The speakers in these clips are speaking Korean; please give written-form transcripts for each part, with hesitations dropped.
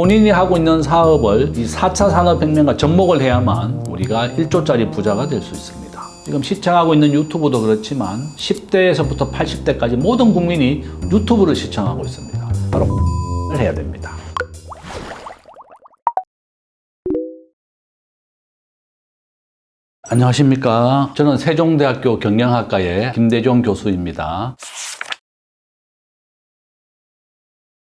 본인이 하고 있는 사업을 이 4차 산업혁명과 접목을 해야만 우리가 1조짜리 부자가 될 수 있습니다. 지금 시청하고 있는 유튜브도 그렇지만 10대에서부터 80대까지 모든 국민이 유튜브를 시청하고 있습니다. 바로 해야 됩니다. 안녕하십니까. 저는 세종대학교 경영학과의 김대종 교수입니다.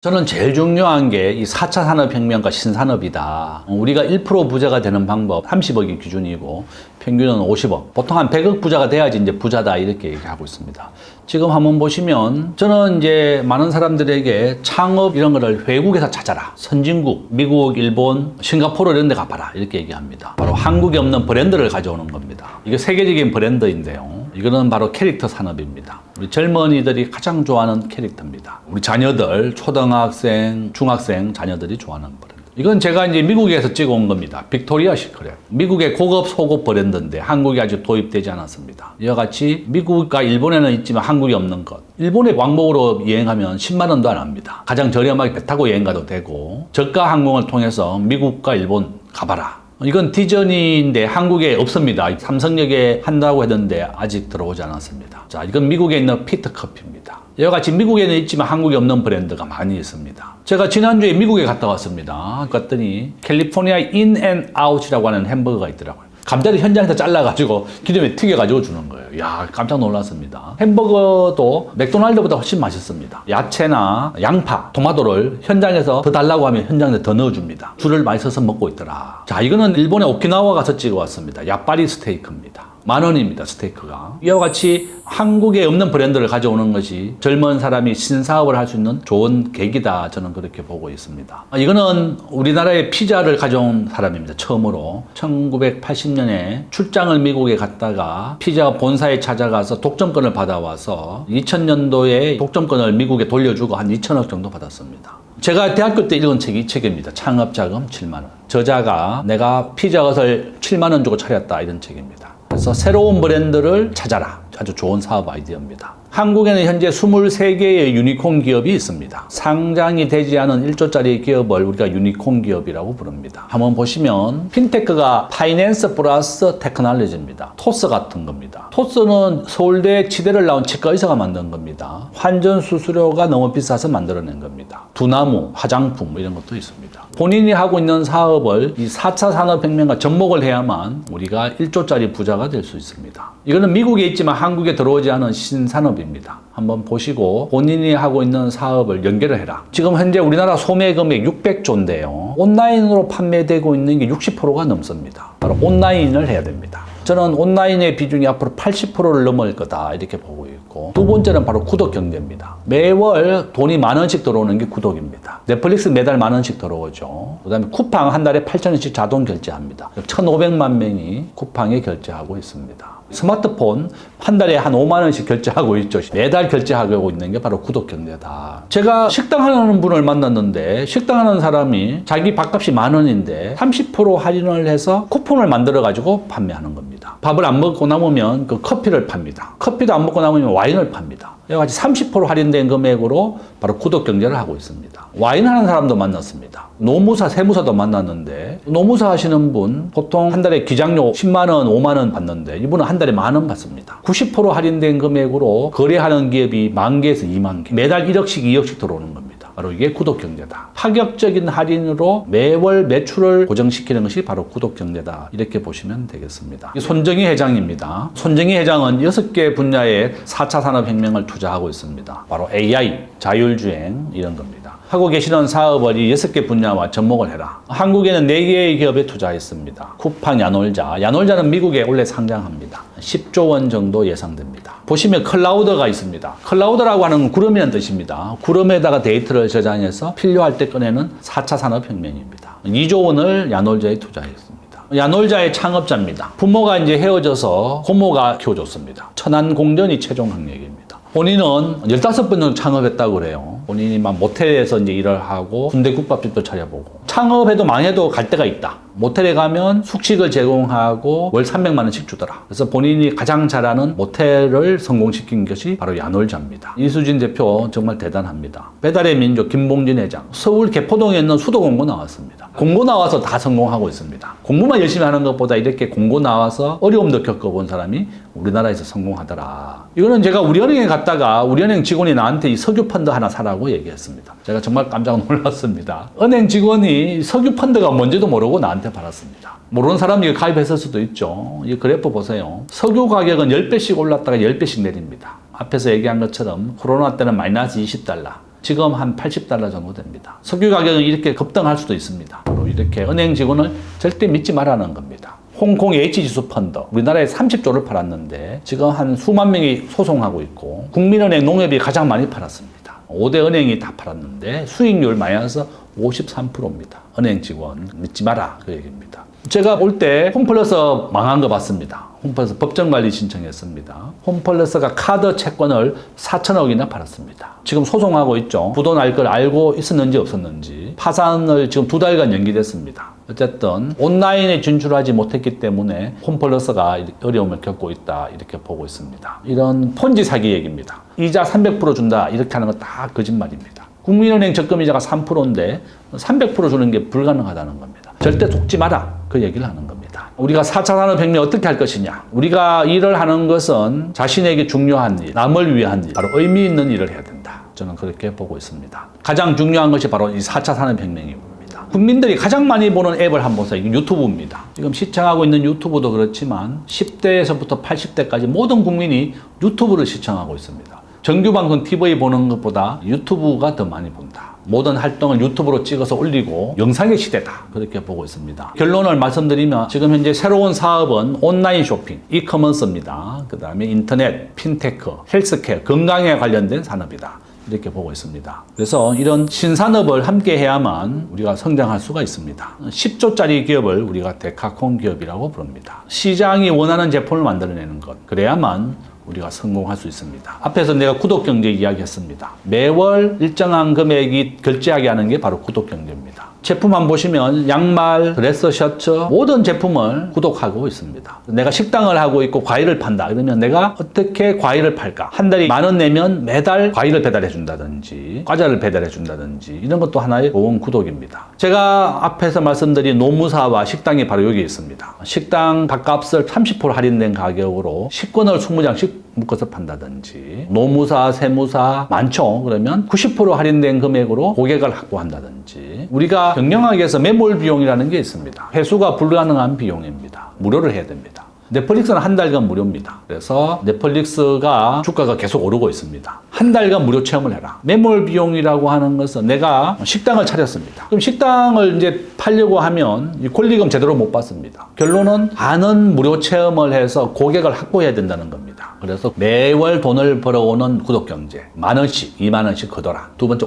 저는 제일 중요한 게 이 4차 산업혁명과 신산업이다. 우리가 1% 부자가 되는 방법 30억이 기준이고 평균은 50억. 보통 한 100억 부자가 돼야지 이제 부자다 이렇게 얘기하고 있습니다. 지금 한번 보시면 저는 이제 많은 사람들에게 창업 이런 거를 외국에서 찾아라. 선진국, 미국, 일본, 싱가포르 이런 데 가봐라. 이렇게 얘기합니다. 바로 한국에 없는 브랜드를 가져오는 겁니다. 이게 세계적인 브랜드인데요. 이거는 바로 캐릭터 산업입니다. 우리 젊은이들이 가장 좋아하는 캐릭터입니다. 우리 자녀들, 초등학생, 중학생 자녀들이 좋아하는 브랜드. 이건 제가 이제 미국에서 찍어온 겁니다. 빅토리아 시크릿. 미국의 고급 속옷 브랜드인데 한국에 아직 도입되지 않았습니다. 이와 같이 미국과 일본에는 있지만 한국에 없는 것. 일본에 왕복으로 여행하면 10만 원도 안 합니다. 가장 저렴하게 배 타고 여행 가도 되고 저가 항공을 통해서 미국과 일본 가봐라. 이건 디즈니인데 한국에 없습니다. 삼성역에 한다고 했는데 아직 들어오지 않았습니다. 자, 이건 미국에 있는 피트커피입니다. 이와 같이 미국에는 있지만 한국에 없는 브랜드가 많이 있습니다. 제가 지난주에 미국에 갔다 왔습니다. 갔더니 캘리포니아 인앤아웃이라고 하는 햄버거가 있더라고요. 감자를 현장에서 잘라가지고 기름에 튀겨가지고 주는 거예요. 이야, 깜짝 놀랐습니다. 햄버거도 맥도날드보다 훨씬 맛있습니다. 야채나 양파, 토마토를 현장에서 더 달라고 하면 현장에 더 넣어줍니다. 줄을 많이 서서 먹고 있더라. 자, 이거는 일본의 오키나와 가서 찍어왔습니다. 야빠리 스테이크입니다. 10,000원입니다, 스테이크가. 이와 같이 한국에 없는 브랜드를 가져오는 것이 젊은 사람이 신사업을 할 수 있는 좋은 계기다. 저는 그렇게 보고 있습니다. 이거는 우리나라의 피자를 가져온 사람입니다. 처음으로. 1980년에 출장을 미국에 갔다가 피자 본사에 찾아가서 독점권을 받아와서 2000년도에 독점권을 미국에 돌려주고 한 2천억 정도 받았습니다. 제가 대학교 때 읽은 책이 이 책입니다. 창업자금 7만 원. 저자가 내가 피자헛을 7만 원 주고 차렸다 이런 책입니다. 그래서 새로운 브랜드를 찾아라. 아주 좋은 사업 아이디어입니다. 한국에는 현재 23개의 유니콘 기업이 있습니다. 상장이 되지 않은 1조짜리 기업을 우리가 유니콘 기업이라고 부릅니다. 한번 보시면 핀테크가 파이낸스 플러스 테크놀로지입니다. 토스 같은 겁니다. 토스는 서울대 치대를 나온 치과 의사가 만든 겁니다. 환전 수수료가 너무 비싸서 만들어낸 겁니다. 두나무, 화장품 이런 것도 있습니다. 본인이 하고 있는 사업을 이 4차 산업혁명과 접목을 해야만 우리가 1조짜리 부자가 될 수 있습니다. 이거는 미국에 있지만 한국에 들어오지 않은 신산업입니다. 한번 보시고 본인이 하고 있는 사업을 연결을 해라. 지금 현재 우리나라 소매 금액 600조인데요. 온라인으로 판매되고 있는 게 60%가 넘습니다. 바로 온라인을 해야 됩니다. 저는 온라인의 비중이 앞으로 80%를 넘을 거다 이렇게 보고 있고, 두 번째는 바로 구독 경제입니다. 매월 돈이 10,000원씩 들어오는 게 구독입니다. 넷플릭스 매달 10,000원씩 들어오죠. 그 다음에 쿠팡 한 달에 8,000원씩 자동 결제합니다. 1,500만 명이 쿠팡에 결제하고 있습니다. 스마트폰 한 달에 한 5만 원씩 결제하고 있죠. 매달 결제하고 있는 게 바로 구독 경제다. 제가 식당 하는 분을 만났는데 식당 하는 사람이 자기 밥값이 10,000원인데 30% 할인을 해서 쿠폰을 만들어 가지고 판매하는 겁니다. 밥을 안 먹고 남으면 그 커피를 팝니다. 커피도 안 먹고 남으면 와인을 팝니다. 이와 같이 30% 할인된 금액으로 바로 구독 경제를 하고 있습니다. 와인 하는 사람도 만났습니다. 노무사, 세무사도 만났는데, 노무사 하시는 분 보통 한 달에 기장료 10만 원, 5만 원 받는데 이분은 한 달에 10,000원 받습니다. 90% 할인된 금액으로 거래하는 기업이 10,000개에서 20,000개, 매달 1억씩, 2억씩 들어오는 겁니다. 바로 이게 구독 경제다. 파격적인 할인으로 매월 매출을 고정시키는 것이 바로 구독 경제다. 이렇게 보시면 되겠습니다. 손정희 회장입니다. 손정희 회장은 6개 분야에 4차 산업혁명을 투자하고 있습니다. 바로 AI, 자율주행 이런 겁니다. 하고 계시는 사업을 이 6개 분야와 접목을 해라. 한국에는 4개의 기업에 투자했습니다. 쿠팡, 야놀자. 야놀자는 미국에 원래 상장합니다. 10조 원 정도 예상됩니다. 보시면 클라우드가 있습니다. 클라우드라고 하는 구름이라는 뜻입니다. 구름에다가 데이터를 저장해서 필요할 때 꺼내는 4차 산업혁명입니다. 2조 원을 야놀자에 투자했습니다. 야놀자의 창업자입니다. 부모가 이제 헤어져서 고모가 키워줬습니다. 천안공전이 최종 학력입니다. 본인은 15번 정도 창업했다고 그래요. 본인이 막 모텔에서 이제 일을 하고 군대 국밥집도 차려보고, 창업해도 망해도 갈 데가 있다. 모텔에 가면 숙식을 제공하고 월 300만 원씩 주더라. 그래서 본인이 가장 잘하는 모텔을 성공시킨 것이 바로 야놀자입니다. 이수진 대표 정말 대단합니다. 배달의 민족 김봉진 회장, 서울 개포동에 있는 수도 공고 나왔습니다. 공고 나와서 다 성공하고 있습니다. 공부만 열심히 하는 것보다 이렇게 공고 나와서 어려움도 겪어본 사람이 우리나라에서 성공하더라. 이거는 제가 우리은행에 갔다가 우리은행 직원이 나한테 이 석유 펀드 하나 사라고 얘기했습니다. 제가 정말 깜짝 놀랐습니다. 은행 직원이 석유 펀드가 뭔지도 모르고 나한테 팔았습니다. 모르는 사람이 가입했을 수도 있죠. 이 그래프 보세요. 석유 가격은 10배씩 올랐다가 10배씩 내립니다. 앞에서 얘기한 것처럼 코로나 때는 마이너스 20달러. 지금 한 80달러 정도 됩니다. 석유 가격은 이렇게 급등할 수도 있습니다. 바로 이렇게 은행 직원을 절대 믿지 말라는 겁니다. 홍콩 H지수 펀드, 우리나라에 30조를 팔았는데 지금 한 수만 명이 소송하고 있고 국민은행 농협이 가장 많이 팔았습니다. 5대 은행이 다 팔았는데 수익률 마이너스 53%입니다. 은행 직원 믿지 마라 그 얘기입니다. 제가 올 때 홈플러스 망한 거 봤습니다. 홈플러스 법정관리 신청했습니다. 홈플러스가 카드 채권을 4천억이나 팔았습니다. 지금 소송하고 있죠. 부도 날 걸 알고 있었는지 없었는지. 파산을 지금 2달간 연기됐습니다. 어쨌든 온라인에 진출하지 못했기 때문에 홈플러스가 어려움을 겪고 있다 이렇게 보고 있습니다. 이런 폰지 사기 얘기입니다. 이자 300% 준다 이렇게 하는 건 다 거짓말입니다. 국민은행 적금이자가 3%인데 300% 주는 게 불가능하다는 겁니다. 절대 속지 마라 그 얘기를 하는 겁니다. 우리가 4차 산업혁명 어떻게 할 것이냐. 우리가 일을 하는 것은 자신에게 중요한 일, 남을 위한 일, 바로 의미 있는 일을 해야 된다. 저는 그렇게 보고 있습니다. 가장 중요한 것이 바로 이 4차 산업혁명입니다. 국민들이 가장 많이 보는 앱을 한번 보세요. 유튜브입니다. 지금 시청하고 있는 유튜브도 그렇지만 10대에서부터 80대까지 모든 국민이 유튜브를 시청하고 있습니다. 정규방송 TV 보는 것보다 유튜브가 더 많이 본다. 모든 활동을 유튜브로 찍어서 올리고 영상의 시대다. 그렇게 보고 있습니다. 결론을 말씀드리면 지금 현재 새로운 사업은 온라인 쇼핑, 이커머스입니다. 그 다음에 인터넷, 핀테크, 헬스케어, 건강에 관련된 산업이다. 이렇게 보고 있습니다. 그래서 이런 신산업을 함께 해야만 우리가 성장할 수가 있습니다. 10조짜리 기업을 우리가 데카콘 기업이라고 부릅니다. 시장이 원하는 제품을 만들어내는 것. 그래야만 우리가 성공할 수 있습니다. 앞에서 내가 구독경제 이야기했습니다. 매월 일정한 금액이 결제하게 하는 게 바로 구독경제입니다. 제품만 보시면 양말, 드레스 셔츠 모든 제품을 구독하고 있습니다. 내가 식당을 하고 있고 과일을 판다. 그러면 내가 어떻게 과일을 팔까? 한 달에 10,000원 내면 매달 과일을 배달해 준다든지 과자를 배달해 준다든지 이런 것도 하나의 좋은 구독입니다. 제가 앞에서 말씀드린 노무사와 식당이 바로 여기 있습니다. 식당 밥값을 30% 할인된 가격으로 식권을 20장씩 묶어서 판다든지 노무사, 세무사 많죠. 그러면 90% 할인된 금액으로 고객을 확보한다든지 우리가 경영학에서 매몰 비용이라는 게 있습니다. 회수가 불가능한 비용입니다. 무료를 해야 됩니다. 넷플릭스는 한 달간 무료입니다. 그래서 넷플릭스가 주가가 계속 오르고 있습니다. 한 달간 무료 체험을 해라. 매몰 비용이라고 하는 것은 내가 식당을 차렸습니다. 그럼 식당을 이제 팔려고 하면 이 권리금 제대로 못 받습니다. 결론은 반은 무료 체험을 해서 고객을 확보해야 된다는 겁니다. 그래서 매월 돈을 벌어오는 구독경제 10,000원씩, 20,000원씩 걷어라. 두 번째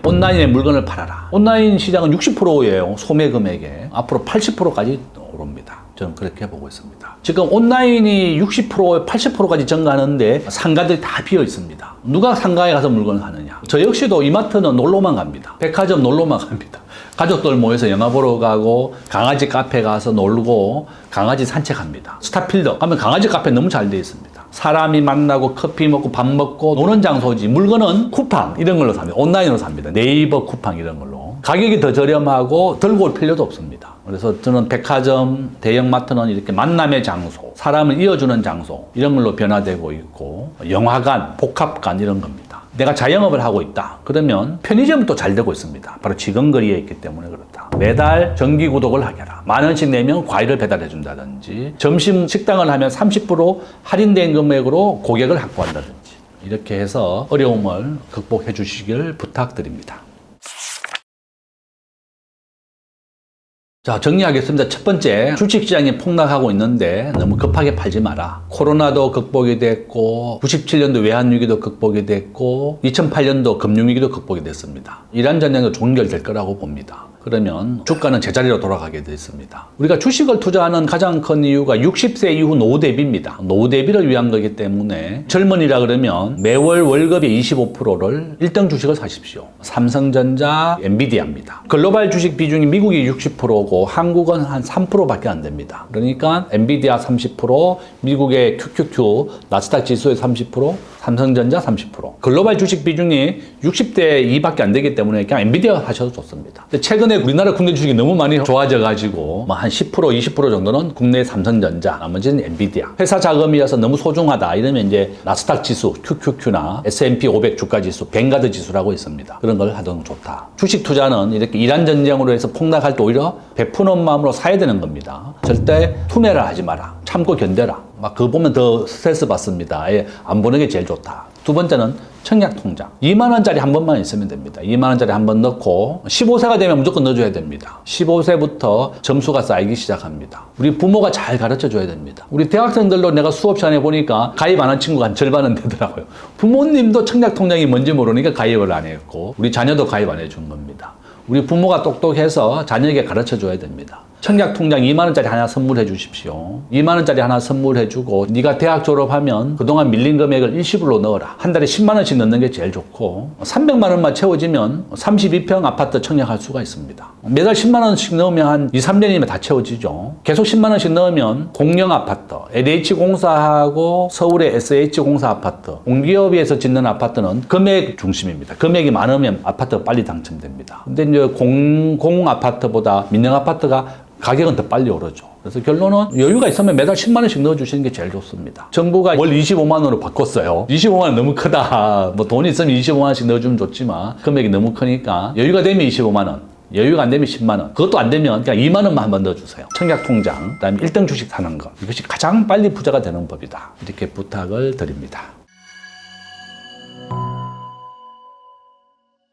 온라인에 물건을 팔아라. 온라인 시장은 60%예요. 소매 금액에. 앞으로 80%까지 오릅니다. 저는 그렇게 보고 있습니다. 지금 온라인이 60%, 80%까지 증가하는데 상가들이 다 비어 있습니다. 누가 상가에 가서 물건을 하느냐? 저 역시도 이마트는 놀러만 갑니다. 백화점 놀러만 갑니다. 가족들 모여서 영화 보러 가고 강아지 카페 가서 놀고 강아지 산책합니다. 스타필더 가면 강아지 카페 너무 잘 돼 있습니다. 사람이 만나고 커피 먹고 밥 먹고 노는 장소지. 물건은 쿠팡 이런 걸로 삽니다. 온라인으로 삽니다. 네이버 쿠팡 이런 걸로. 가격이 더 저렴하고 들고 올 필요도 없습니다. 그래서 저는 백화점, 대형마트는 이렇게 만남의 장소, 사람을 이어주는 장소 이런 걸로 변화되고 있고 영화관, 복합관 이런 겁니다. 내가 자영업을 하고 있다. 그러면 편의점도 잘 되고 있습니다. 바로 직원거리에 있기 때문에 그렇다. 매달 정기 구독을 하게라. 10,000원씩 내면 과일을 배달해 준다든지 점심 식당을 하면 30% 할인된 금액으로 고객을 확보한다든지 이렇게 해서 어려움을 극복해 주시길 부탁드립니다. 자, 정리하겠습니다. 첫 번째, 주식시장이 폭락하고 있는데 너무 급하게 팔지 마라. 코로나도 극복이 됐고 97년도 외환위기도 극복이 됐고 2008년도 금융위기도 극복이 됐습니다. 이란 전쟁도 종결될 거라고 봅니다. 그러면 주가는 제자리로 돌아가게 되어 있습니다. 우리가 주식을 투자하는 가장 큰 이유가 60세 이후 노후 대비입니다. 노후 대비를 위한 거기 때문에 젊은이라 그러면 매월 월급의 25%를 1등 주식을 사십시오. 삼성전자, 엔비디아입니다. 글로벌 주식 비중이 미국이 60%고 한국은 한 3%밖에 안 됩니다. 그러니까 엔비디아 30%, 미국의 QQQ, 나스닥 지수의 30%, 삼성전자 30%. 글로벌 주식 비중이 60대 2밖에 안 되기 때문에 그냥 엔비디아 하셔도 좋습니다. 근데 최근에 우리나라 국내 주식이 너무 많이 좋아져가지고 뭐 한 10%, 20% 정도는 국내 삼성전자, 나머지는 엔비디아. 회사 자금이어서 너무 소중하다 이러면 이제 나스닥 지수, QQQ나 S&P 500 주가 지수, 뱅가드 지수라고 있습니다. 그런 걸 하던 좋다. 주식 투자는 이렇게 이란 전쟁으로 해서 폭락할 때 오히려 베푸는 마음으로 사야 되는 겁니다. 절대 투매를 하지 마라. 참고 견뎌라. 막 그거 보면 더 스트레스 받습니다. 아예 안 보는 게 제일 좋다. 두 번째는 청약통장. 2만 원짜리 한 번만 있으면 됩니다. 2만 원짜리 한 번 넣고 15세가 되면 무조건 넣어줘야 됩니다. 15세부터 점수가 쌓이기 시작합니다. 우리 부모가 잘 가르쳐 줘야 됩니다. 우리 대학생들도 내가 수업 시간에 보니까 가입 안 한 친구가 한 절반은 되더라고요. 부모님도 청약통장이 뭔지 모르니까 가입을 안 했고 우리 자녀도 가입 안 해준 겁니다. 우리 부모가 똑똑해서 자녀에게 가르쳐 줘야 됩니다. 청약통장 2만 원짜리 하나 선물해 주십시오. 2만 원짜리 하나 선물해 주고 네가 대학 졸업하면 그동안 밀린 금액을 일시불로 넣어라. 한 달에 10만 원씩 넣는 게 제일 좋고 300만 원만 채워지면 32평 아파트 청약할 수가 있습니다. 매달 10만 원씩 넣으면 한 2, 3년이면 다 채워지죠. 계속 10만 원씩 넣으면 공영 아파트, LH공사하고 서울의 SH공사 아파트, 공기업에서 짓는 아파트는 금액 중심입니다. 금액이 많으면 아파트가 빨리 당첨됩니다. 근데 이제 공 아파트보다 민영 아파트가 가격은 더 빨리 오르죠. 그래서 결론은 여유가 있으면 매달 10만 원씩 넣어주시는 게 제일 좋습니다. 정부가 월 25만 원으로 바꿨어요. 25만 원 너무 크다. 뭐 돈이 있으면 25만 원씩 넣어주면 좋지만 금액이 너무 크니까 여유가 되면 25만 원. 여유가 안 되면 10만 원. 그것도 안 되면 그냥 2만 원만 한번 넣어주세요. 청약통장, 그다음에 1등 주식 사는 거. 이것이 가장 빨리 부자가 되는 법이다. 이렇게 부탁을 드립니다.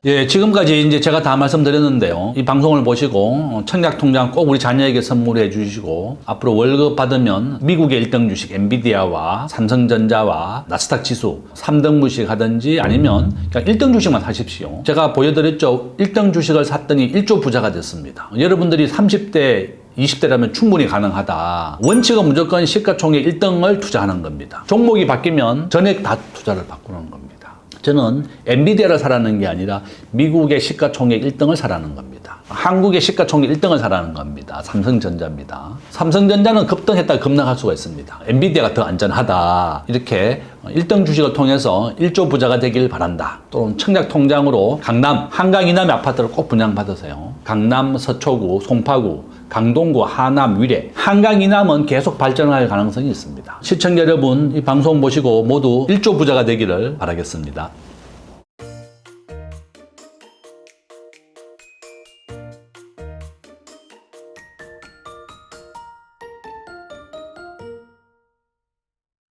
예, 지금까지 이제 제가 다 말씀드렸는데요. 이 방송을 보시고 청약통장 꼭 우리 자녀에게 선물해 주시고 앞으로 월급 받으면 미국의 1등 주식 엔비디아와 삼성전자와 나스닥 지수 3등 주식 하든지 아니면 그냥 1등 주식만 사십시오. 제가 보여드렸죠. 1등 주식을 샀더니 1조 부자가 됐습니다. 여러분들이 30대 20대라면 충분히 가능하다. 원칙은 무조건 시가총액 1등을 투자하는 겁니다. 종목이 바뀌면 전액 다 투자를 바꾸는 겁니다. 저는 엔비디아를 사라는 게 아니라 미국의 시가총액 1등을 사라는 겁니다. 한국의 시가총액 1등을 사라는 겁니다. 삼성전자입니다. 삼성전자는 급등했다가 급락할 수가 있습니다. 엔비디아가 더 안전하다. 이렇게 1등 주식을 통해서 1조 부자가 되길 바란다. 또는 청약통장으로 강남, 한강 이남의 아파트를 꼭 분양받으세요. 강남, 서초구, 송파구, 강동구, 하남, 위례, 한강 이남은 계속 발전할 가능성이 있습니다. 시청자 여러분, 이 방송 보시고 모두 1조 부자가 되기를 바라겠습니다.